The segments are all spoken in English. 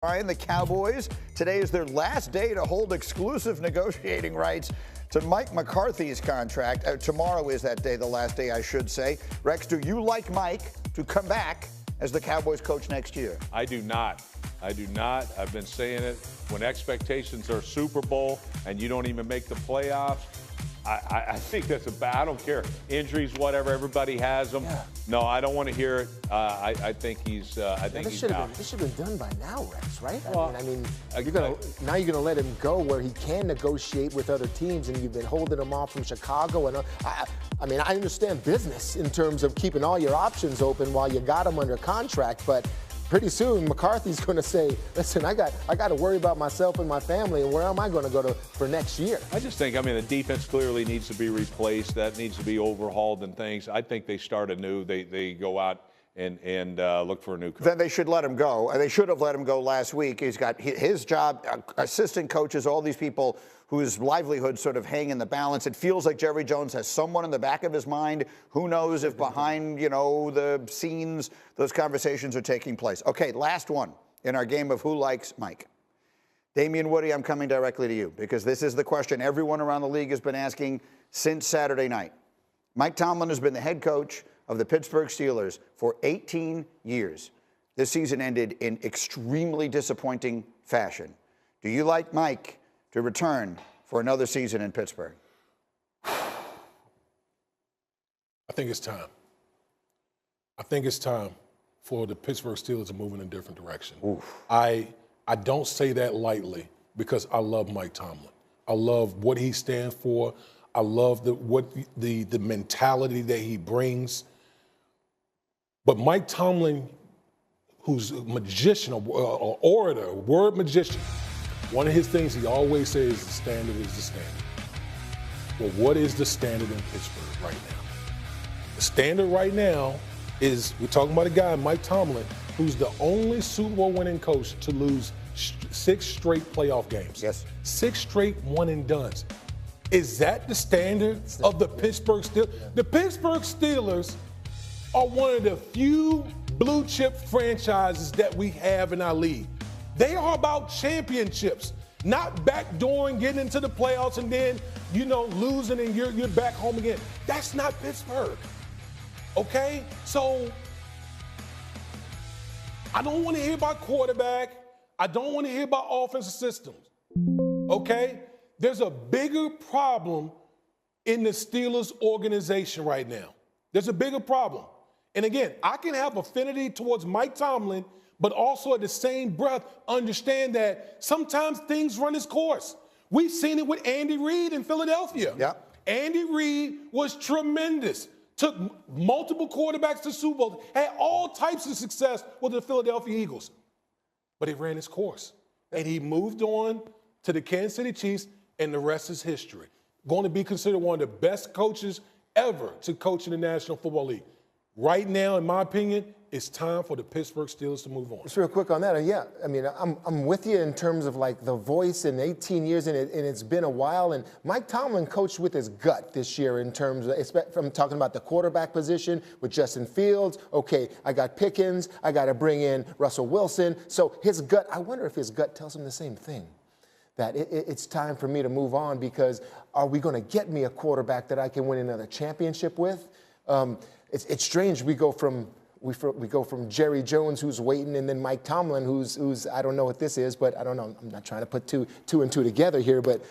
Ryan, the Cowboys, today is their last day to hold exclusive negotiating rights to Mike McCarthy's contract. Tomorrow is that day, the last day, I should say. Rex, do you like Mike to come back as the Cowboys coach next year? I do not. I do not. I've been saying it. When expectations are Super Bowl and you don't even make the playoffs, I think that's a bad. I don't care. Injuries, whatever. Everybody has them. Yeah. No, I don't want to hear it. I think he's. I think he's out. This should have been done by now, Rex. Right? Well, I mean, you're gonna let him go where he can negotiate with other teams, and you've been holding him off from Chicago. And I mean, I understand business in terms of keeping all your options open while you got him under contract, but pretty soon McCarthy's going to say, listen, I got to worry about myself and my family, and where am I going to go for next year? I just think, the defense clearly needs to be replaced. That needs to be overhauled and things. I think they start anew. They go out and look for a new coach. Then they should let him go. They should have let him go last week. He's got his job, assistant coaches, all these people whose livelihoods sort of hang in the balance. It feels like Jerry Jones has someone in the back of his mind. Who knows if behind, the scenes, those conversations are taking place. Okay, last one in our game of Who Likes Mike. Damien Woody, I'm coming directly to you because this is the question everyone around the league has been asking since Saturday night. Mike Tomlin has been the head coach of the Pittsburgh Steelers for 18 years. This season ended in extremely disappointing fashion. Do you like Mike to return for another season in Pittsburgh? I think it's time. I think it's time for the Pittsburgh Steelers to move in a different direction. Oof. I don't say that lightly because I love Mike Tomlin. I love what he stands for. I love the mentality that he brings. But Mike Tomlin, who's a magician, an orator, a word magician, one of his things he always says is the standard is the standard. Well, what is the standard in Pittsburgh right now? The standard right now is, we're talking about a guy, Mike Tomlin, who's the only Super Bowl winning coach to lose 6 straight playoff games. Yes. 6 straight one-and-dones. Is that the standard of the Pittsburgh Steelers? Yeah. The Pittsburgh Steelers are one of the few blue-chip franchises that we have in our league. They are about championships, not backdooring, getting into the playoffs, and then, losing and you're back home again. That's not Pittsburgh, okay? So I don't want to hear about quarterback. I don't want to hear about offensive systems, okay? There's a bigger problem in the Steelers organization right now. There's a bigger problem. And again, I can have affinity towards Mike Tomlin, but also at the same breath understand that sometimes things run its course. We've seen it with Andy Reid in Philadelphia. Yeah. Andy Reid was tremendous. Took multiple quarterbacks to Super Bowl, had all types of success with the Philadelphia Eagles. But it ran its course. And he moved on to the Kansas City Chiefs, and the rest is history. Going to be considered one of the best coaches ever to coach in the National Football League. Right now, in my opinion, it's time for the Pittsburgh Steelers to move on. Just real quick on that. Yeah, I'm with you in terms of like the voice and 18 years, and it's been a while. And Mike Tomlin coached with his gut this year in terms of, from talking about the quarterback position with Justin Fields. Okay, I got Pickens. I got to bring in Russell Wilson. So his gut, I wonder if his gut tells him the same thing, that it's time for me to move on, because are we going to get me a quarterback that I can win another championship with? It's strange. We go from Jerry Jones, who's waiting, and then Mike Tomlin, who's I don't know what this is, but I don't know. I'm not trying to put two and two together here, but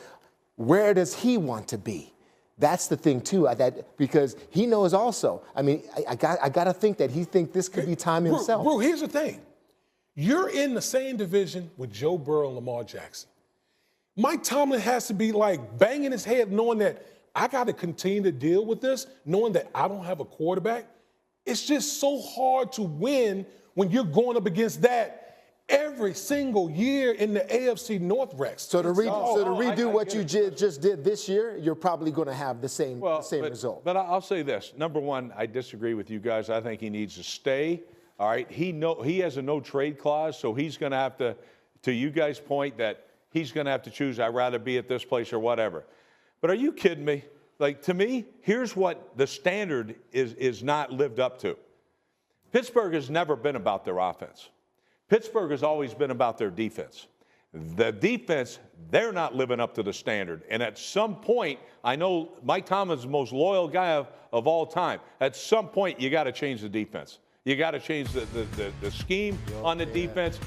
where does he want to be? That's the thing too. Because he knows also. I got to think that he thinks this could be time himself. Bro, here's the thing. You're in the same division with Joe Burrow and Lamar Jackson. Mike Tomlin has to be like banging his head, knowing that I got to continue to deal with this, knowing that I don't have a quarterback. It's just so hard to win when you're going up against that every single year in the AFC North, Rex. So to redo what you just did this year, you're probably going to have the same result. But I'll say this. Number one, I disagree with you guys. I think he needs to stay. All right. He has a no-trade clause, so he's going to have to you guys' point, that he's going to have to choose, I'd rather be at this place or whatever. But are you kidding me? Like, to me, here's what the standard is not lived up to. Pittsburgh has never been about their offense. Pittsburgh has always been about their defense. The defense, they're not living up to the standard. And at some point, I know Mike Tomlin's the most loyal guy of all time. At some point, you got to change the defense. You got to change the scheme on the defense.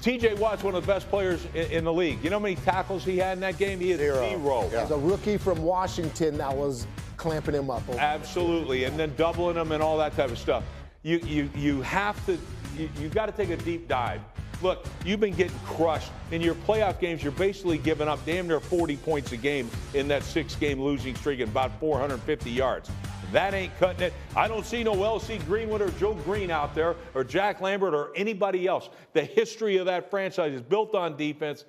T.J. Watt's one of the best players in the league. You know how many tackles he had in that game? He had 0. There's a rookie from Washington that was clamping him up. Absolutely, and then doubling him and all that type of stuff. You have to, you've got to take a deep dive. Look, you've been getting crushed. In your playoff games, you're basically giving up damn near 40 points a game in that 6-game losing streak and about 450 yards. That ain't cutting it. I don't see no L.C. Greenwood or Joe Green out there or Jack Lambert or anybody else. The history of that franchise is built on defense.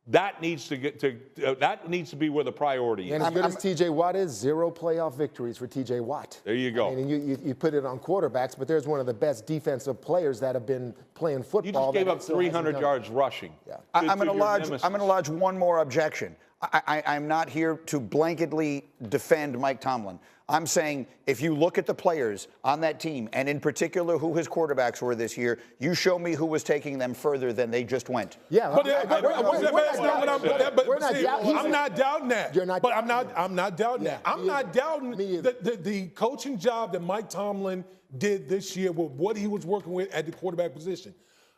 That needs to be where the priority is. And as good as T.J. Watt is, 0 playoff victories for T.J. Watt. There you go. I mean, you put it on quarterbacks, but there's one of the best defensive players that have been playing football. You just gave up 300 yards rushing. Yeah. I'm going to lodge one more objection. I'm not here to blanketly defend Mike Tomlin. I'm saying if you look at the players on that team, and in particular who his quarterbacks were this year, you show me who was taking them further than they just went. Yeah, I'm not doubting that. You're not. But I'm not doubting that. I'm not doubting Me either. the coaching job that Mike Tomlin did this year with what he was working with at the quarterback position.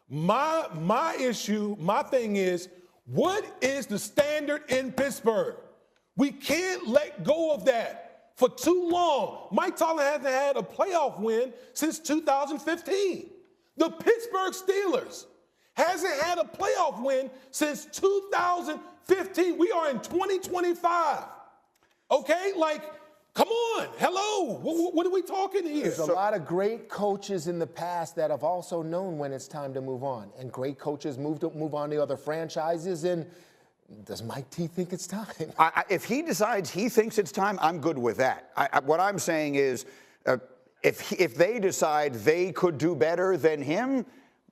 My issue, my thing is, what is the standard in Pittsburgh? We can't let go of that. For too long, Mike Tomlin hasn't had a playoff win since 2015. The Pittsburgh Steelers hasn't had a playoff win since 2015. We are in 2025. Okay? Like, come on. Hello. What are we talking here? There's a lot of great coaches in the past that have also known when it's time to move on. And great coaches move on to other franchises. And does Mike T think it's time? If he decides he thinks it's time, I'm good with that. What I'm saying is, if they decide they could do better than him,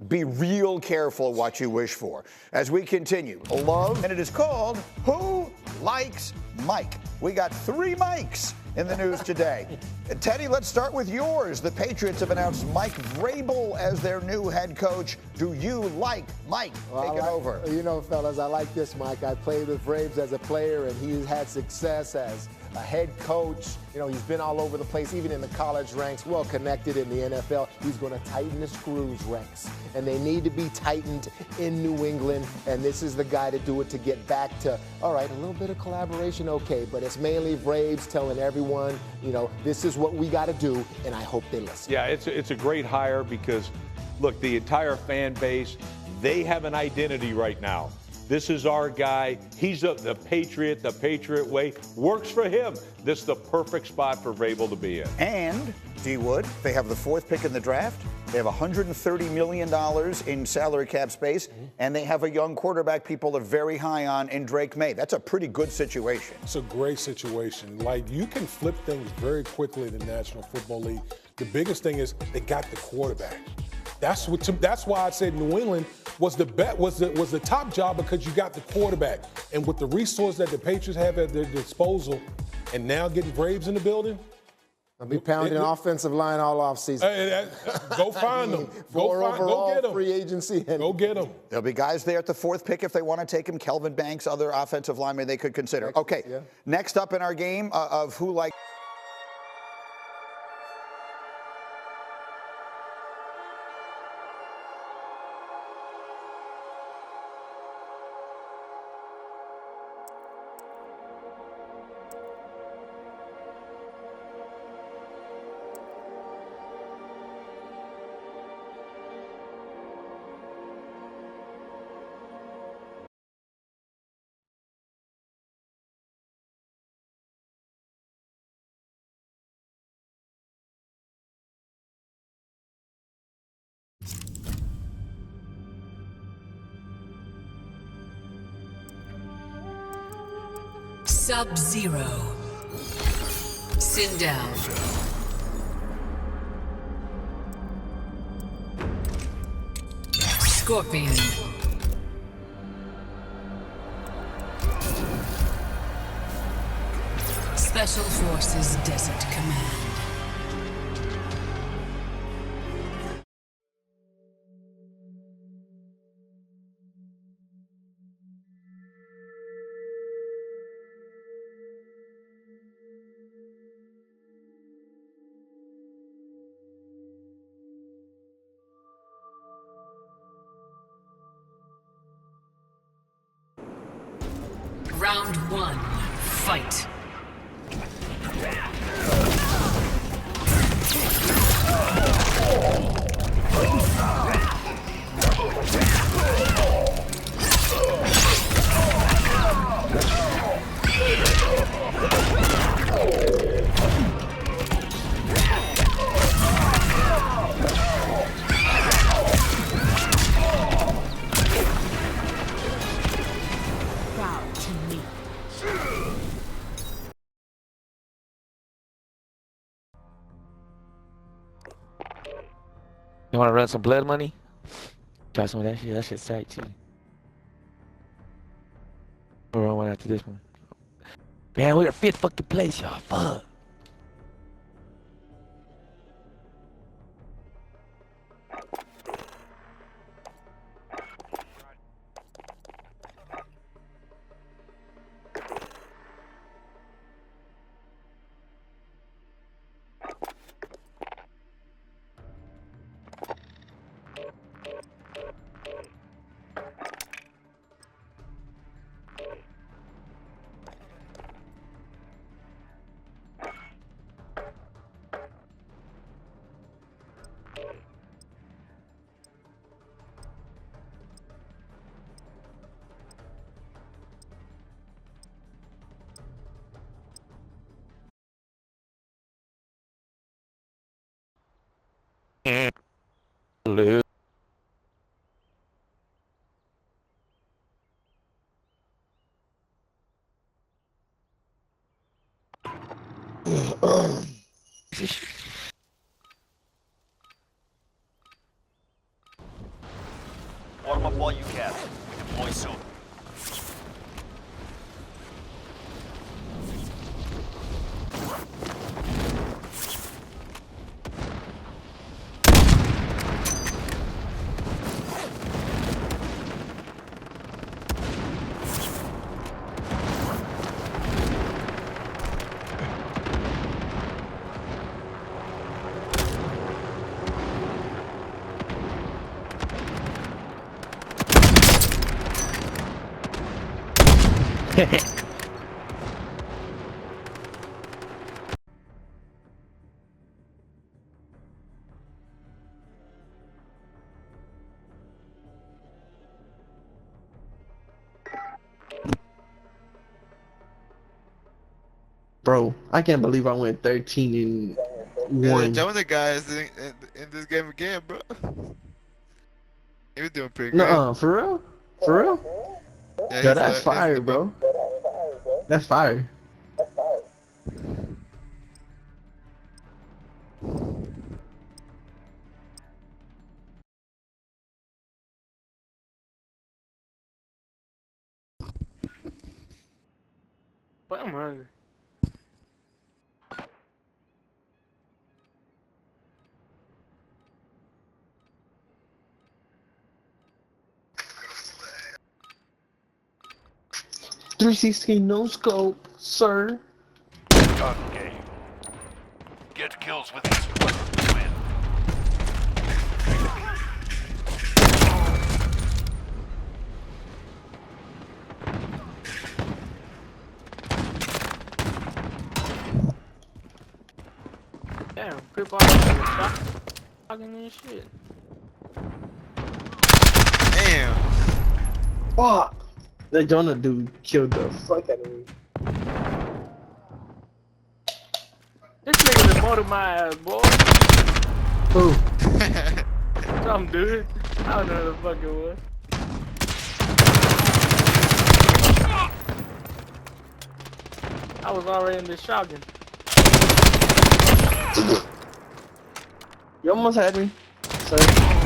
be real careful what you wish for. As we continue, love, and it is called Who Likes Mike? We got 3 Mikes in the news today. Teddy, let's start with yours. The Patriots have announced Mike Vrabel as their new head coach. Do you like Mike taking over? You know, fellas, I like this, Mike. I played with Vrabes as a player, and he's had success as a head coach. You know, he's been all over the place, even in the college ranks, well connected in the NFL. He's going to tighten the screws, Rex. And they need to be tightened in New England, and this is the guy to do it, to get back to, all right, a little bit of collaboration, okay, but it's mainly Vrabes telling everyone, you know, this is what we got to do, and I hope they listen. Yeah, it's a great hire because, look, the entire fan base, they have an identity right now. This is our guy. He's the Patriot way. Works for him. This is the perfect spot for Vrabel to be in. And, D. Wood, they have the 4th pick in the draft. They have $130 million in salary cap space, and they have a young quarterback people are very high on in Drake May. That's a pretty good situation. It's a great situation. Like, you can flip things very quickly in the National Football League. The biggest thing is they got the quarterback. That's why I said New England was the top job, because you got the quarterback. And with the resource that the Patriots have at their disposal, and now getting Braves in the building, I'll be pounding offensive line all offseason. Go find them. Go get them. Free agency. Go get them. There'll be guys there at the 4th pick if they want to take him. Kelvin Banks, other offensive linemen they could consider. Okay, next up in our game of Who Likes Sub-Zero. Sindel. Scorpion. Special Forces Desert Command. Round one, fight. Proud to me. You want to run some blood money? Try some of that shit. That shit's tight too. We'll run one after this one. Man, we're the fifth fucking place, y'all. Fuck. Lose. Warm up while you can. We deploy soon. Bro, I can't believe I went 13 and 1. Some of the guys in this game again, bro. He was doing pretty good. Nuh-uh, for real? For real? Yeah, Yo, that's fire, bro. That's fire. But I'm hungry. .316 no scope, sir. Congregate. Get kills with these weapons. Win. Damn, crip on talking and shit. Damn. Fuck. That Jonah dude killed the fuck out of me. This nigga done motored my ass, boy. Who? Some dude. I don't know who the fuck it was. I was already in the shotgun. You almost had me, sir.